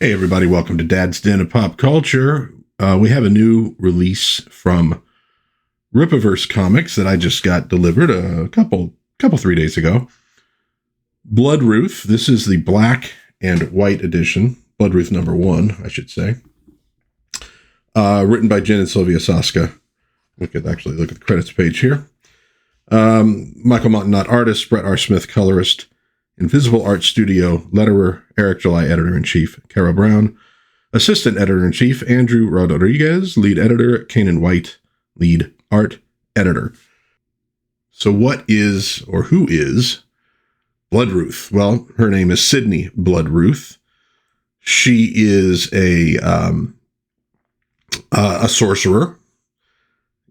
Hey, everybody, welcome to Dad's Den of Pop Culture. We have a new release from Rippaverse Comics that I just got delivered a couple 3 days ago. Bloodruth. This is the black and white edition. Bloodruth number 1, I should say. Written by Jen and Sylvia Soska. We could actually look at the credits page here. Michael Montenat, artist. Brett R. Smith, colorist. Invisible Art Studio, letterer, Eric July, editor-in-chief, Carol Brown, assistant editor-in-chief, Andrew Rodriguez, lead editor, Cain and White, lead art editor. So what is, or who is, Bloodruth? Well, her name is Sydnee Bloodruth. She is a sorcerer,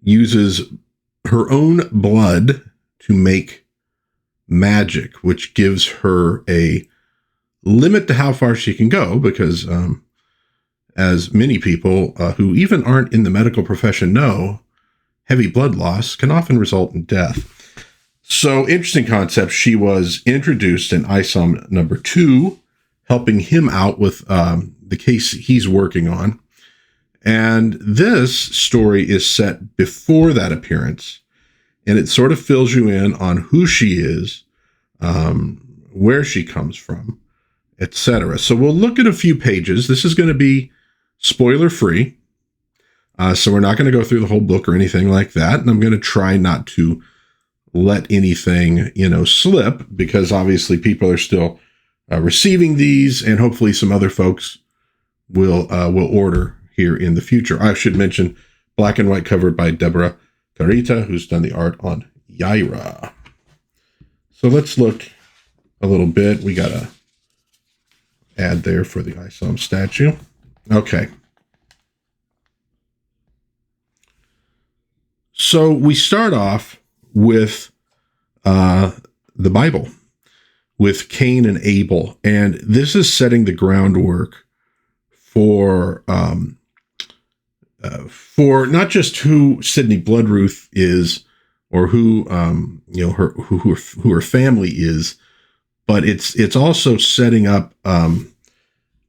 uses her own blood to make magic, which gives her a limit to how far she can go, because as many people who even aren't in the medical profession know, heavy blood loss can often result in death. So, interesting concept. She was introduced in Isom number 2, helping him out with the case he's working on. And this story is set before that appearance. And it sort of fills you in on who she is, where she comes from, etc. So we'll look at a few pages. This is going to be spoiler-free. So we're not going to go through the whole book or anything like that. And I'm going to try not to let anything, slip, because obviously people are still receiving these, and hopefully some other folks will order here in the future. I should mention black and white covered by Deborah Carita, who's done the art on Yaira. So let's look a little bit. We got a ad there for the Isom statue. Okay. So we start off with the Bible, with Cain and Abel. And this is setting the groundwork for not just who Sydnee Bloodruth is, or who her family is, but it's also setting up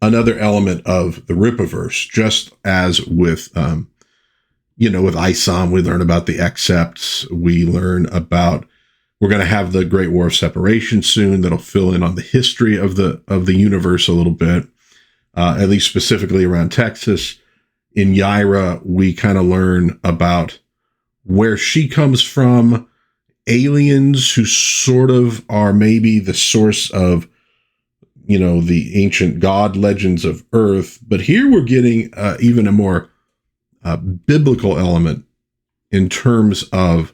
another element of the Rippaverse, just as with with Isom. We learn about the Accepts. We learn about, we're going to have the Great War of Separation soon that'll fill in on the history of the universe a little bit, at least specifically around Texas. In Yaira, we kind of learn about where she comes from, aliens who sort of are maybe the source of, the ancient god legends of Earth. But here we're getting even a more biblical element in terms of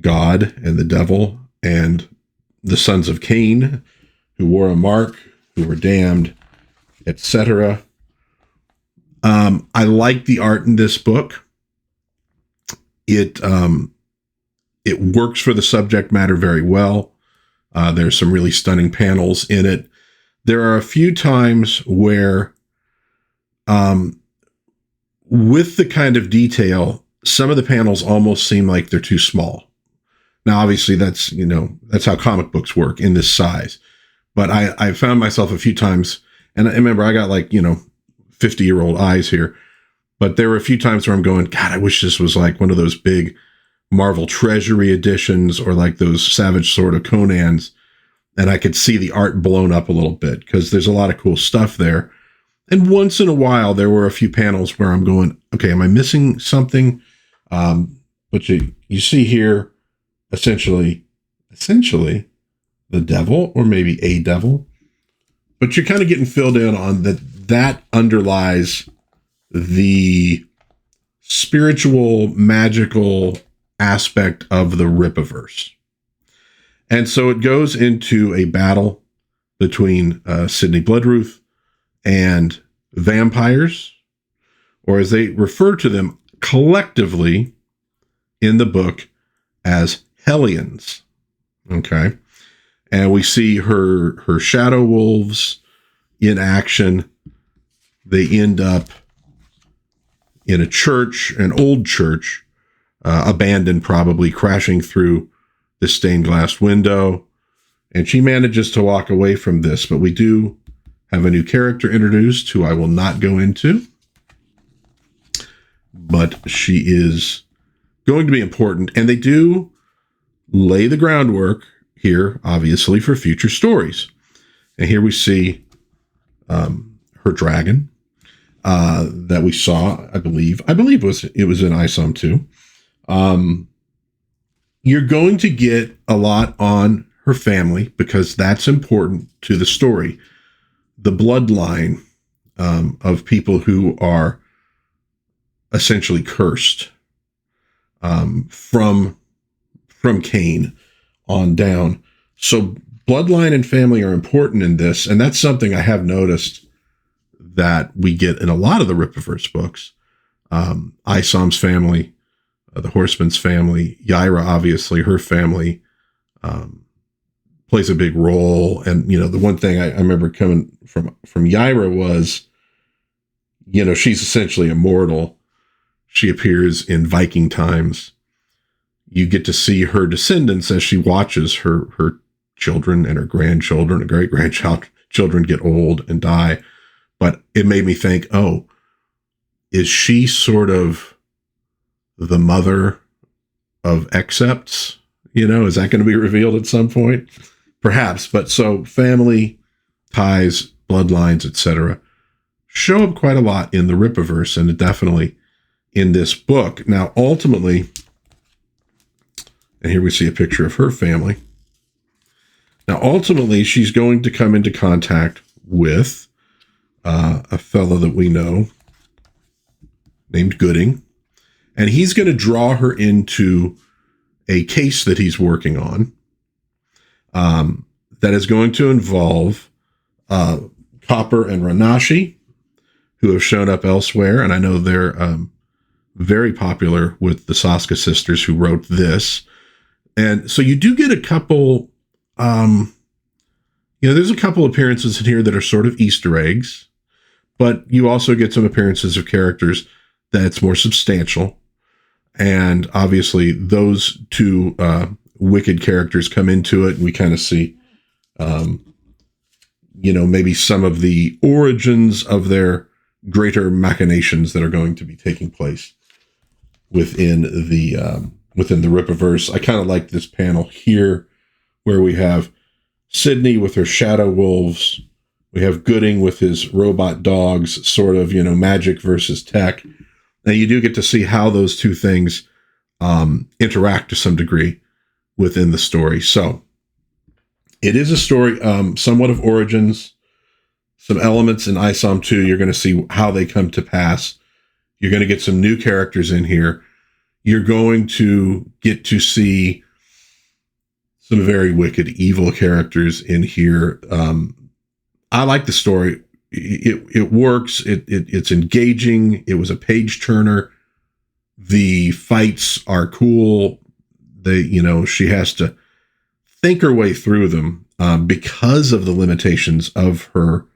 God and the devil and the sons of Cain, who wore a mark, who were damned, etc. I like the art in this book. It works for the subject matter very well. There's some really stunning panels in it. There are a few times where, with the kind of detail, some of the panels almost seem like they're too small. Now, obviously, that's how comic books work in this size. But I found myself a few times, and I remember I got 50-year-old eyes here, but there were a few times where I'm going, God, I wish this was like one of those big Marvel Treasury editions, or like those Savage Sword of Conan's, and I could see the art blown up a little bit, because there's a lot of cool stuff there. And once in a while, there were a few panels where I'm going, okay, am I missing something? But you see here, essentially the devil, or maybe a devil, but you're kind of getting filled in on that underlies the spiritual, magical aspect of the Rippaverse. And so it goes into a battle between Sydnee Bloodruth and vampires, or as they refer to them collectively in the book as hellions. Okay. And we see her shadow wolves in action. They end up in a church, an old church, abandoned, probably, crashing through the stained glass window. And she manages to walk away from this, but we do have a new character introduced who I will not go into, but she is going to be important. And they do lay the groundwork here, obviously, for future stories. And here we see her dragon that we saw, I believe it was in Isom too. You're going to get a lot on her family because that's important to the story. The bloodline of people who are essentially cursed from Cain on down. So bloodline and family are important in this, and that's something I have noticed that we get in a lot of the Rippaverse books. Isom's family, the Horseman's family, Yaira, obviously, her family plays a big role. And, the one thing I remember coming from Yaira was, she's essentially immortal. She appears in Viking times. You get to see her descendants as she watches her children and her grandchildren and great-grandchildren get old and die. But it made me think, oh, is she sort of the mother of Accepts? Is that going to be revealed at some point? Perhaps. But so family, ties, bloodlines, etc. show up quite a lot in the Rippaverse, and definitely in this book. Now, ultimately, and here we see a picture of her family. Now, ultimately, she's going to come into contact with a fellow that we know named Goodyng, and he's going to draw her into a case that he's working on that is going to involve Copper and Ranashi, who have shown up elsewhere, and I know they're very popular with the Soska sisters who wrote this. And so you do get a couple, there's a couple appearances in here that are sort of Easter eggs, but you also get some appearances of characters that's more substantial. And obviously those two wicked characters come into it, and we kind of see, maybe some of the origins of their greater machinations that are going to be taking place within the Rippaverse. I kind of like this panel here where we have Sydnee with her shadow wolves. We have Goodyng with his robot dogs, sort of, magic versus tech. Now you do get to see how those two things interact to some degree within the story. So it is a story, somewhat of origins, some elements in Isom 2. You're going to see how they come to pass. You're going to get some new characters in here. You're going to get to see some very wicked, evil characters in here. I like the story. It works. It's engaging. It was a page turner. The fights are cool. She has to think her way through them because of the limitations of her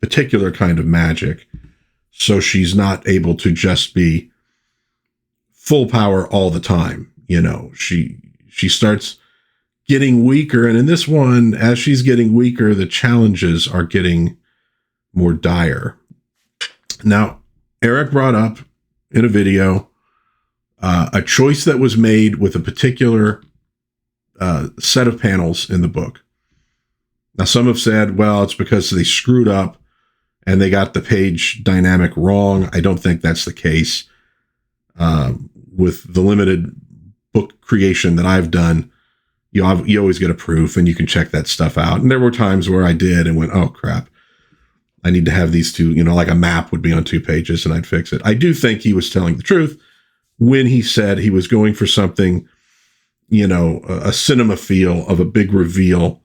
particular kind of magic. So she's not able to just be full power all the time. She starts getting weaker. And in this one, as she's getting weaker, the challenges are getting more dire. Now, Eric brought up in a video a choice that was made with a particular set of panels in the book. Now, some have said, well, it's because they screwed up and they got the page dynamic wrong. I don't think that's the case. With the limited book creation that I've done, you always get a proof and you can check that stuff out. And there were times where I did and went, oh, crap. I need to have these two, like a map would be on 2 pages and I'd fix it. I do think he was telling the truth when he said he was going for something, a cinema feel of a big reveal.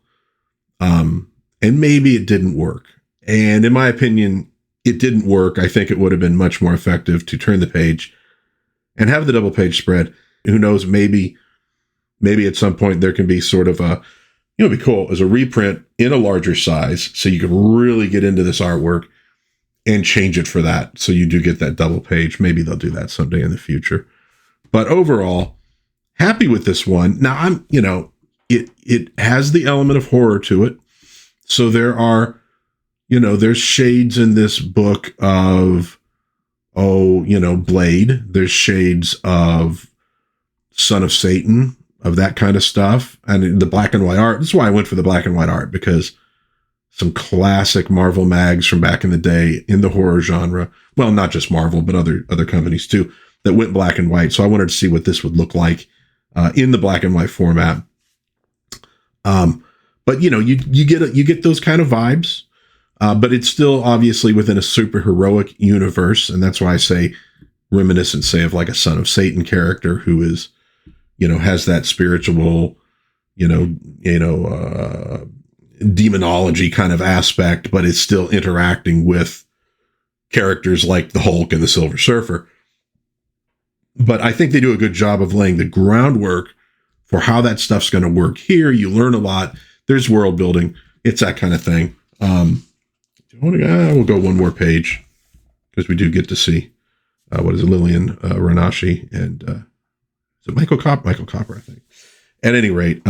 And maybe it didn't work. And in my opinion, it didn't work. I think it would have been much more effective to turn the page and have the double page spread. Who knows, maybe at some point there can be sort of a, it'd be cool as a reprint in a larger size. So you can really get into this artwork and change it for that. So you do get that double page. Maybe they'll do that someday in the future. But overall, happy with this one. Now it has the element of horror to it. So there are there's shades in this book of, Blade. There's shades of Son of Satan, of that kind of stuff. And the black and white art. This is why I went for the black and white art, because some classic Marvel mags from back in the day in the horror genre. Well, not just Marvel, but other companies too, that went black and white. So I wanted to see what this would look like in the black and white format. But you get those kind of vibes, but it's still obviously within a super heroic universe. And that's why I say reminiscent, say, of like a Son of Satan character who is, has that spiritual, demonology kind of aspect, but is still interacting with characters like the Hulk and the Silver Surfer. But I think they do a good job of laying the groundwork for how that stuff's going to work here. You learn a lot. There's world building. It's that kind of thing. We'll go one more page because we do get to see what is it, Lillian Renashi and is it Michael Copper, I think. At any rate,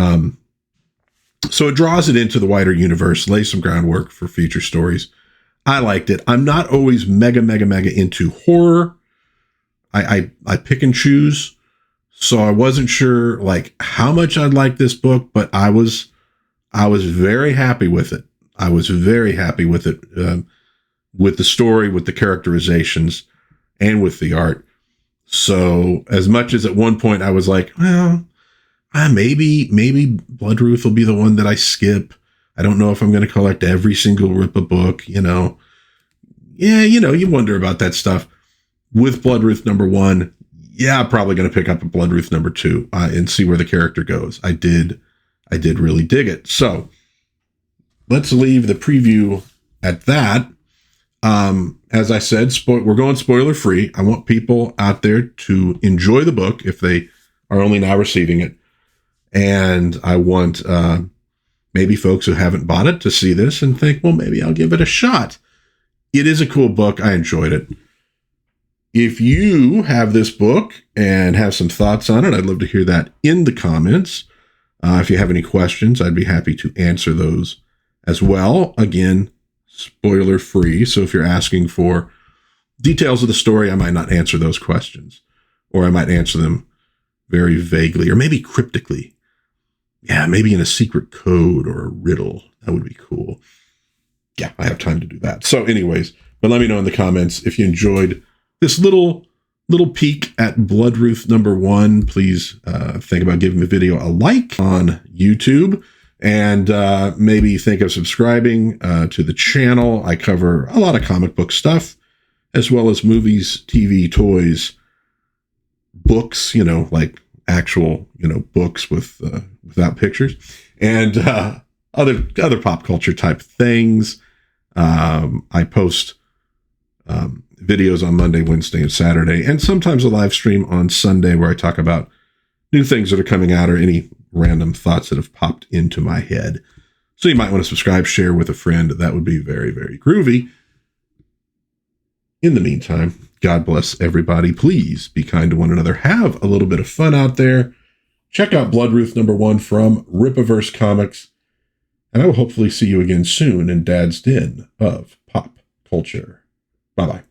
so it draws it into the wider universe, lays some groundwork for future stories. I liked it. I'm not always mega into horror. I pick and choose. So I wasn't sure like how much I'd like this book, but I was very happy with it. I was very happy with it, with the story, with the characterizations, and with the art. So as much as at one point I was like, well, maybe Bloodruth will be the one that I skip. I don't know if I'm going to collect every single Rippa book, Yeah, you wonder about that stuff. With Bloodruth #1, yeah, I'm probably going to pick up a Bloodruth #2 and see where the character goes. I did really dig it. So let's leave the preview at that. As I said, we're going spoiler free. I want people out there to enjoy the book if they are only now receiving it. And I want maybe folks who haven't bought it to see this and think, well, maybe I'll give it a shot. It is a cool book. I enjoyed it. If you have this book and have some thoughts on it, I'd love to hear that in the comments. If you have any questions, I'd be happy to answer those as well. Again, spoiler free. So if you're asking for details of the story, I might not answer those questions, or I might answer them very vaguely or maybe cryptically. Yeah, maybe in a secret code or a riddle. That would be cool. Yeah, I have time to do that. So anyways, but let me know in the comments if you enjoyed this little peek at Bloodruth #1. Please think about giving the video a like on YouTube, and maybe think of subscribing to the channel. I cover a lot of comic book stuff, as well as movies, TV, toys, books, like actual, books with without pictures, and other pop culture type things. I post videos on Monday, Wednesday, and Saturday, and sometimes a live stream on Sunday where I talk about new things that are coming out or any random thoughts that have popped into my head. So you might want to subscribe, share with a friend. That would be very, very groovy. In the meantime, God bless everybody. Please be kind to one another. Have a little bit of fun out there. Check out Bloodruth #1 from Rippaverse Comics. And I will hopefully see you again soon in Dad's Den of Pop Culture. Bye-bye.